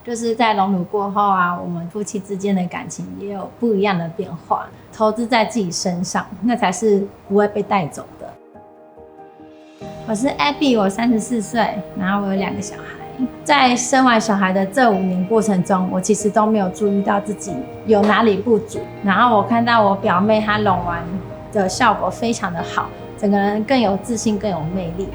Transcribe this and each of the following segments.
就是在隆乳过后啊，我们夫妻之间的感情也有不一样的变化。投资在自己身上，那才是不会被带走的。我是 Abby， 我34岁，然后我有2个小孩。在生完小孩的这5年过程中，我其实都没有注意到自己有哪里不足。然后我看到我表妹她隆完的效果非常的好，整个人更有自信，更有魅力。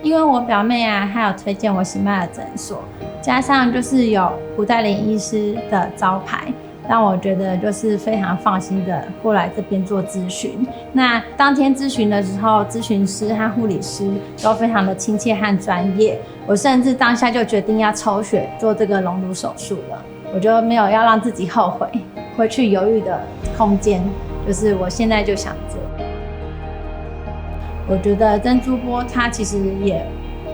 因为我表妹啊，她有推荐我喜麦尔诊所，加上就是有胡代林医师的招牌，让我觉得就是非常放心的过来这边做咨询。那当天咨询的时候，咨询师和护理师都非常的亲切和专业，我甚至当下就决定要抽血做这个隆乳手术了。我就没有要让自己后悔，回去犹豫的空间，就是我现在就想做。我觉得珍珠波它其实也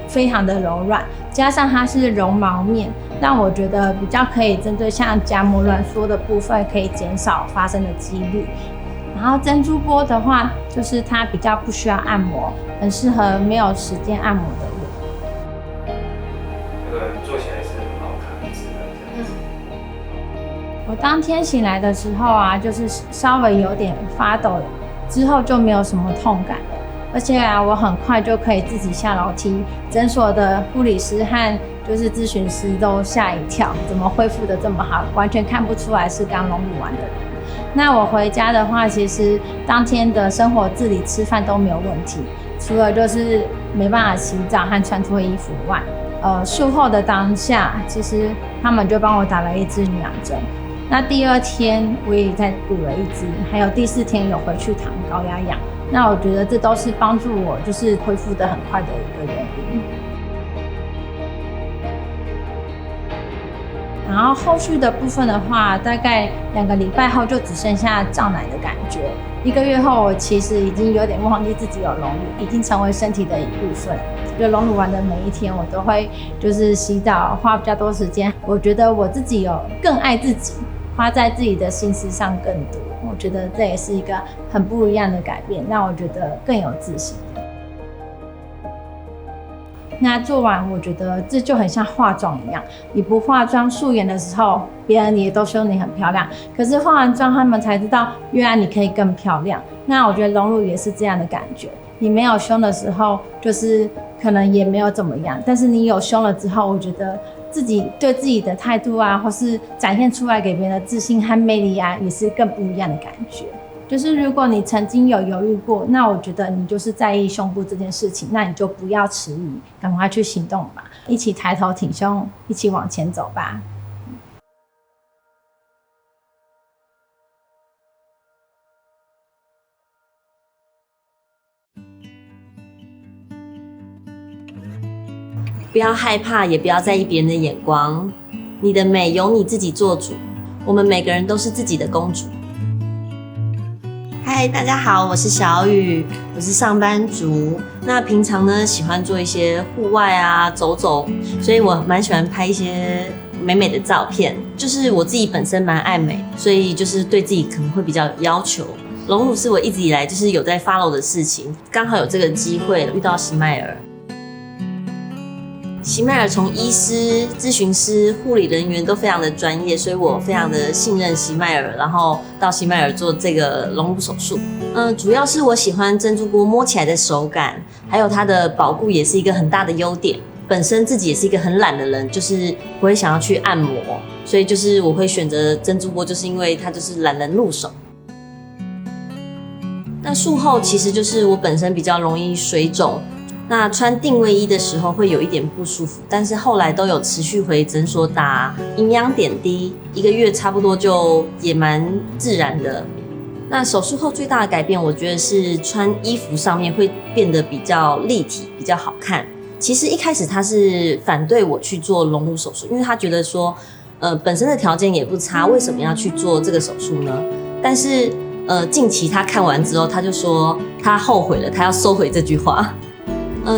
非常的柔软，加上它是绒毛面，让我觉得比较可以针对像夹膜挛缩的部分可以减少发生的几率。然后珍珠波的话，就是它比较不需要按摩，很适合没有时间按摩的我。那个做起来是很好看，自然这样子。我当天醒来的时候啊，就是稍微有点发抖，之后就没有什么痛感了。而且啊，我很快就可以自己下楼梯，诊所的护理师和就是咨询师都吓一跳，怎么恢复的这么好，完全看不出来是刚隆乳完的人。那我回家的话，其实当天的生活自理、吃饭都没有问题，除了就是没办法洗澡和穿脱衣服外，术后的当下，其实他们就帮我打了1支营养针。那第2天我也再补了1支，还有第4天有回去躺高压氧。那我觉得这都是帮助我就是恢复得很快的一个原因。然后后续的部分的话，大概2个礼拜后就只剩下胀奶的感觉。1个月后，我其实已经有点忘记自己有隆乳，已经成为身体的一部分。就隆乳完的每一天，我都会就是洗澡，花比较多时间。我觉得我自己有更爱自己，花在自己的心思上更多。我觉得这也是一个很不一样的改变，让我觉得更有自信。那做完，我觉得这就很像化妆一样，你不化妆素颜的时候，别人也都说你很漂亮，可是化完妆，他们才知道原来你可以更漂亮。那我觉得隆乳也是这样的感觉，你没有胸的时候，就是可能也没有怎么样，但是你有胸了之后，我觉得自己对自己的态度啊，或是展现出来给别人的自信和魅力啊，也是更不一样的感觉。就是如果你曾经有犹豫过，那我觉得你就是在意胸部这件事情，那你就不要迟疑，赶快去行动吧，一起抬头挺胸，一起往前走吧。不要害怕，也不要在意别人的眼光，你的美由你自己做主，我们每个人都是自己的公主。嗨，大家好，我是小雨，我是上班族。那平常呢，喜欢做一些户外啊，走走，所以我蛮喜欢拍一些美美的照片。就是我自己本身蛮爱美，所以就是对自己可能会比较有要求。隆乳是我一直以来就是有在 follow 的事情，刚好有这个机会遇到喜麦尔。喜麦尔从医师、咨询师、护理人员都非常的专业，所以我非常的信任喜麦尔，然后到喜麦尔做这个隆乳手术。主要是我喜欢珍珠波摸起来的手感，还有它的保固也是一个很大的优点。本身自己也是一个很懒的人，就是不会想要去按摩，所以就是我会选择珍珠波，就是因为它就是懒人入手。那术后其实就是我本身比较容易水肿。那穿定位衣的时候会有一点不舒服，但是后来都有持续回诊所打营养点滴，1个月差不多就也蛮自然的。那手术后最大的改变，我觉得是穿衣服上面会变得比较立体，比较好看。其实一开始他是反对我去做隆乳手术，因为他觉得说，本身的条件也不差，为什么要去做这个手术呢？但是近期他看完之后，他就说他后悔了，他要收回这句话。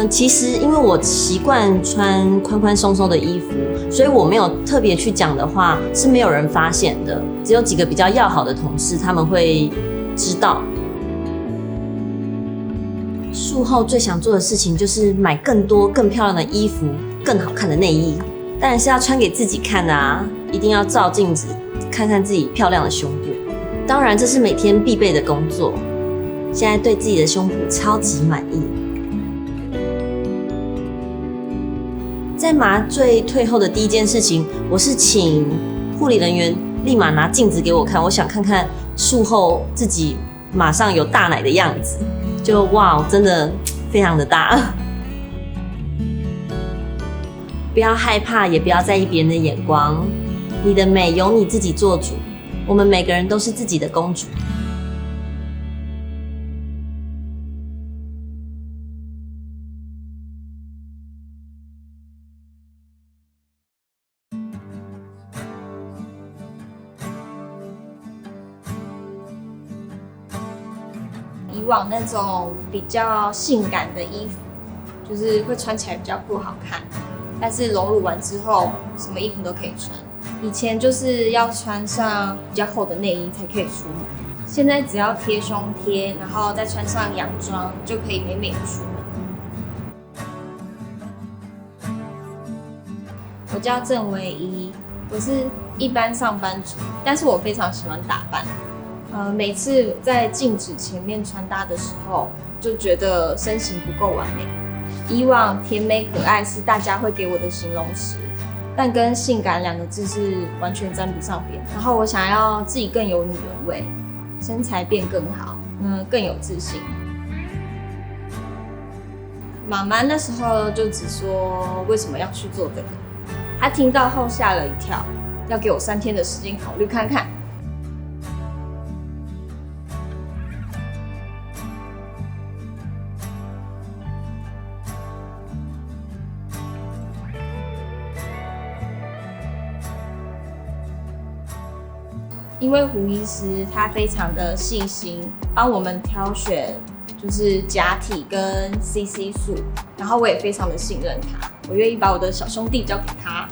其实因为我习惯穿宽宽松松的衣服，所以我没有特别去讲的话是没有人发现的，只有几个比较要好的同事他们会知道。术后最想做的事情就是买更多更漂亮的衣服，更好看的内衣。当然是要穿给自己看的啊，一定要照镜子看看自己漂亮的胸部。当然这是每天必备的工作。现在对自己的胸部超级满意。在麻醉退后的第一件事情，我是请护理人员立马拿镜子给我看，我想看看术后自己马上有大奶的样子，就哇，真的非常的大。不要害怕，也不要在意别人的眼光，你的美由你自己做主。我们每个人都是自己的公主。以往那种比较性感的衣服，就是会穿起来比较不好看，但是隆乳完之后，什么衣服都可以穿。以前就是要穿上比较厚的内衣才可以出门，现在只要贴胸贴，然后再穿上洋装，就可以美美的出门。我叫郑唯一，我是一般上班族，但是我非常喜欢打扮。每次在镜子前面穿搭的时候，就觉得身形不够完美。以往甜美可爱是大家会给我的形容词，但跟性感2个字是完全沾不上边。然后我想要自己更有女人味，身材变更好，更有自信。妈妈那时候就只说为什么要去做这个，她听到后吓了一跳，要给我3天的时间考虑看看。因为胡医师他非常的细心，帮我们挑选就是假体跟 CC 数，然后我也非常的信任他，我愿意把我的小兄弟交给他。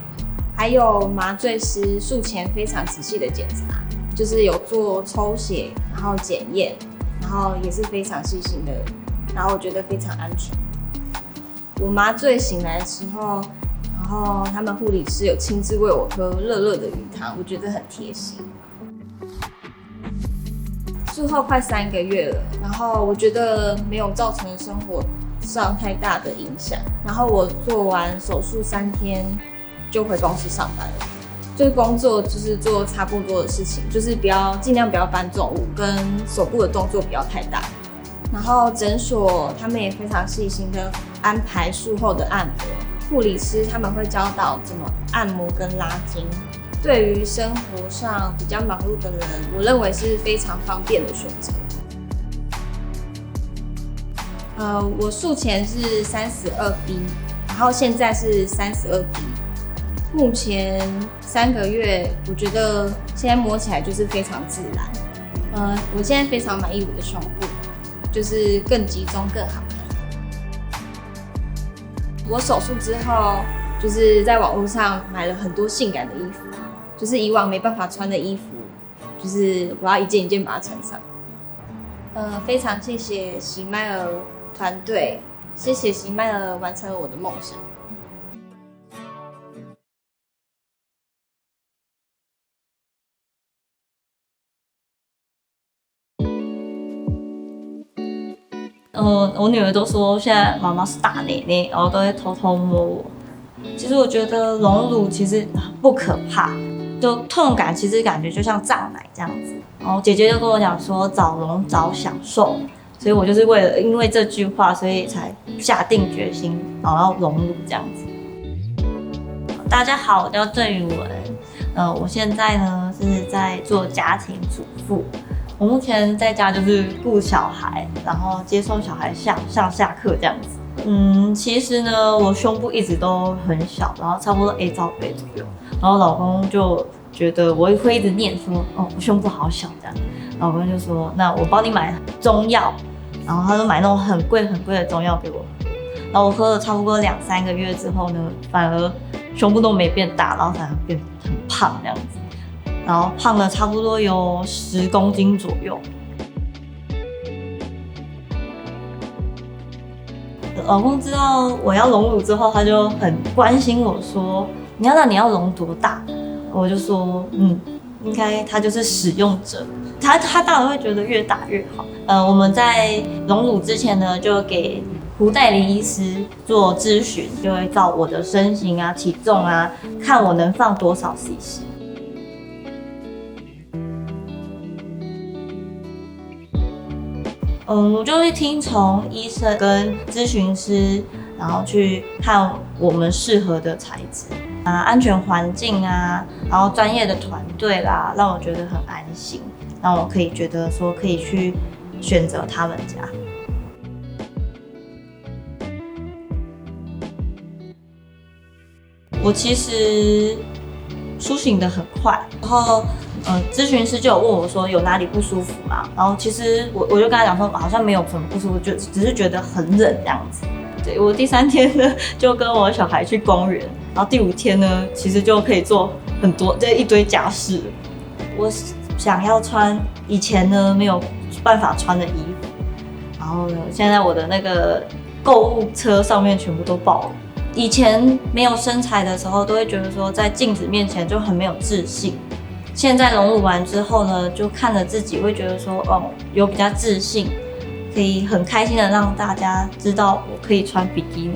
还有麻醉师术前非常仔细的检查，就是有做抽血，然后检验，然后也是非常细心的，然后我觉得非常安全。我麻醉醒来的时候，然后他们护理师有亲自为我喝热热的鱼汤，我觉得很贴心。术后快3个月了，然后我觉得没有造成生活上太大的影响。然后我做完手术3天就回公司上班了。就是工作就是做差不多的事情，就是尽量不要搬重物，跟手部的动作不要太大。然后诊所他们也非常细心的安排术后的按摩，护理师他们会教导怎么按摩跟拉筋。对于生活上比较忙碌的人，我认为是非常方便的选择。我术前是32B， 然后现在是32B。目前3个月，我觉得现在摸起来就是非常自然。我现在非常满意我的胸部，就是更集中、更好看。我手术之后，就是在网络上买了很多性感的衣服。就是以往没办法穿的衣服，就是我要一件一件把它穿上。非常谢谢喜麦尔团队，谢谢喜麦尔完成了我的梦想。我女儿都说现在妈妈是大奶奶，然后都会偷偷摸我。其实我觉得隆乳其实不可怕。就痛感其实感觉就像胀奶这样子，然后姐姐就跟我讲说早隆早享受，所以我就是因为这句话，所以才下定决心然后要隆乳这样子。大家好，我叫郑宇文，我现在呢是在做家庭主妇，我目前在家就是顾小孩，然后接送小孩上下课这样子。其实呢，我胸部一直都很小，然后差不多 A 罩杯左右。然后老公就觉得我会一直念说，我胸部好小这样。老公就说，那我帮你买中药，然后他就买那种很贵的中药给我喝。然后我喝了差不多2-3个月之后呢，反而胸部都没变大，然后反而变很胖这样子。然后胖了差不多有10公斤左右。老公知道我要隆乳之后，他就很关心我说，你要隆多大？我就说应该他就是使用者，他当然会觉得越大越好。我们在隆乳之前呢，就给胡代理医师做咨询，就会照我的身形啊、体重啊，看我能放多少 cc。我就会听从医生跟咨询师，然后去看我们适合的材质啊、安全环境啊，然后专业的团队啦，让我觉得很安心，让我可以觉得说可以去选择他们家。我其实苏醒得很快，然后咨询师就有问我说有哪里不舒服吗？然后其实我就跟他讲说好像没有什么不舒服，就只是觉得很冷这样子。对，我第3天呢就跟我小孩去公园，然后第5天呢其实就可以做很多这一堆家事。我想要穿以前呢没有办法穿的衣服，然后呢现在我的那个购物车上面全部都爆了。以前没有身材的时候，都会觉得说在镜子面前就很没有自信。现在隆乳完之后呢，就看着自己会觉得说，有比较自信，可以很开心的让大家知道我可以穿比基尼。